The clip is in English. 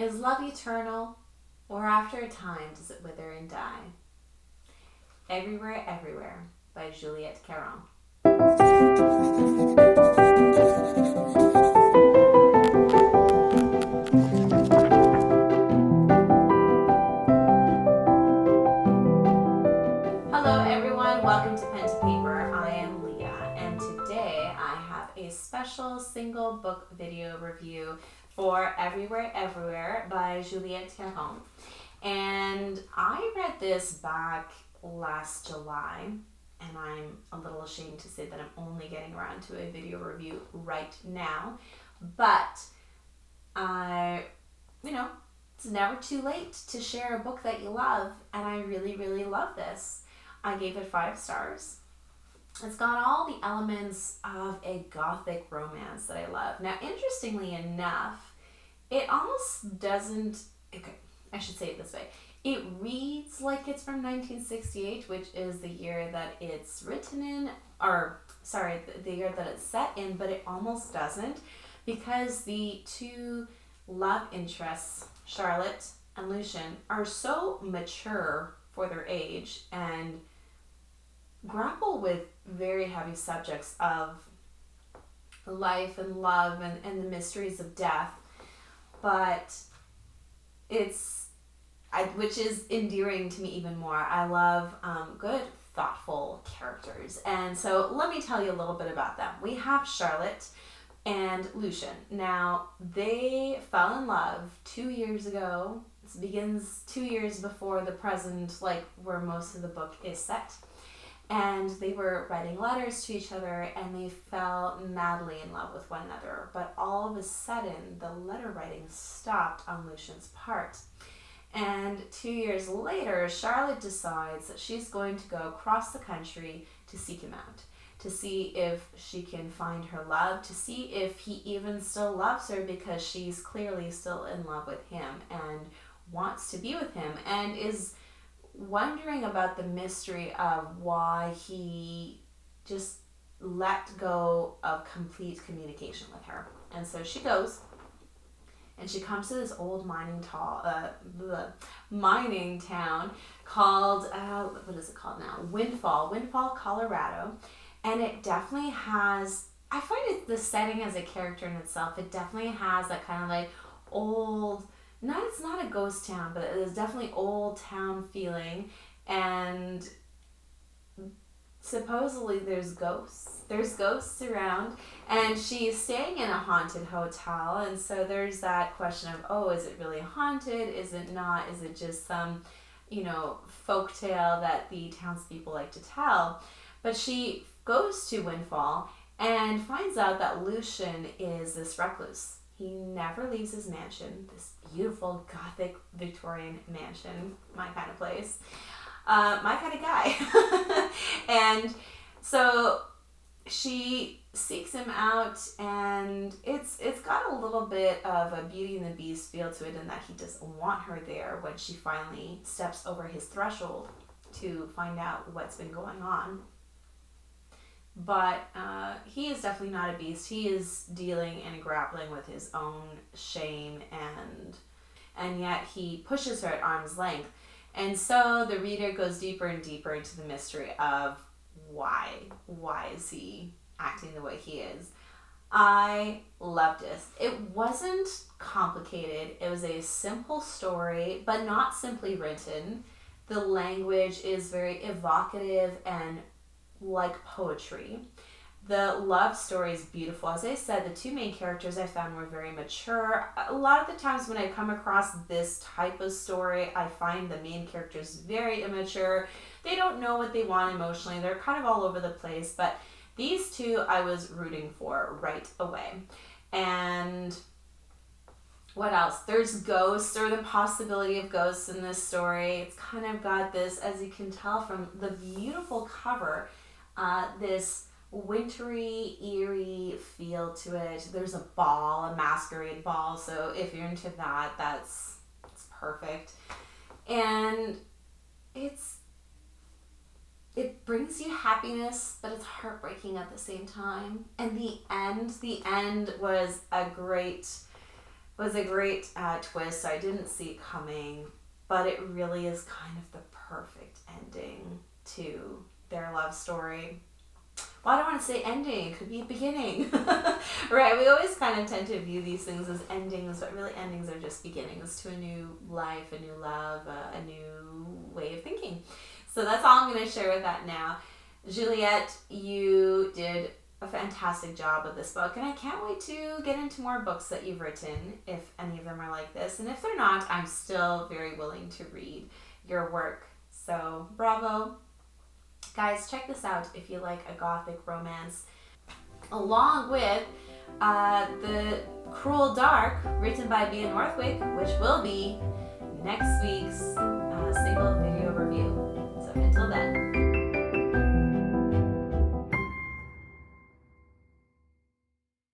Is love eternal, or after a time does it wither and die? Everywhere, Everywhere by Juliette Caron. Hello everyone, welcome to Pen to Paper. I am Leah, and today I have a special single book video review for Everywhere, Everywhere by Juliette Caron. And I read this back last July, and I'm a little ashamed to say that I'm only getting around to a video review right now, but it's never too late to share a book that you love, and I really, really love this. I gave it 5 stars. It's got all the elements of a gothic romance that I love. Now, interestingly enough, it almost doesn't, okay, I should say it this way. It reads like it's from 1968, which is the year that it's written in, the year that it's set in, but it almost doesn't, because the two love interests, Charlotte and Lucian, are so mature for their age and grapple with very heavy subjects of life and love and the mysteries of death, but which is endearing to me even more. I love good, thoughtful characters, and so let me tell you a little bit about them. We have Charlotte and Lucian. Now, they fell in love 2 years ago. This begins 2 years before the present, like where most of the book is set. And they were writing letters to each other, and they fell madly in love with one another. But all of a sudden, the letter writing stopped on Lucian's part. And 2 years later, Charlotte decides that she's going to go across the country to seek him out, to see if she can find her love, to see if he even still loves her, because she's clearly still in love with him and wants to be with him, and is wondering about the mystery of why he just let go of complete communication with her. And so she goes, and she comes to this old mining town called, what is it called now? Windfall, Colorado. And it definitely has, I find it, the setting as a character in itself, it definitely has that kind of like old, it's not a ghost town, but it is definitely old town feeling. And supposedly there's ghosts around, and she's staying in a haunted hotel, and so there's that question of, is it really haunted? Is it not? Is it just some, folk tale that the townspeople like to tell? But she goes to Windfall and finds out that Lucian is this recluse. He never leaves his mansion, this beautiful Gothic Victorian mansion, my kind of place, my kind of guy. And so she seeks him out, and it's got a little bit of a Beauty and the Beast feel to it, in that he doesn't want her there when she finally steps over his threshold to find out what's been going on. But he is definitely not a beast. He is dealing and grappling with his own shame, and yet he pushes her at arm's length. And so the reader goes deeper and deeper into the mystery of why is he acting the way he is. I loved this. It wasn't complicated. It was a simple story, but not simply written. The language is very evocative and like poetry. The love story is beautiful. As I said, the two main characters I found were very mature. A lot of the times when I come across this type of story, I find the main characters very immature. They don't know what they want emotionally. They're kind of all over the place, but these two I was rooting for right away. And what else? There's ghosts, or the possibility of ghosts in this story. It's kind of got this, as you can tell from the beautiful cover, this wintry, eerie feel to it. There's a masquerade ball, so if you're into that, it's perfect. And it brings you happiness, but it's heartbreaking at the same time. And the end was a great was a great twist. I didn't see it coming, but it really is kind of the perfect ending to their love story. Well, I don't want to say ending. It could be a beginning. Right? We always kind of tend to view these things as endings, but really endings are just beginnings to a new life, a new love, a new way of thinking. So that's all I'm going to share with that now. Juliette, you did a fantastic job with this book, and I can't wait to get into more books that you've written, if any of them are like this. And if they're not, I'm still very willing to read your work. So bravo. Guys, check this out if you like a gothic romance, along with The Cruel Dark, written by Bea Northwick, which will be next week's single video review.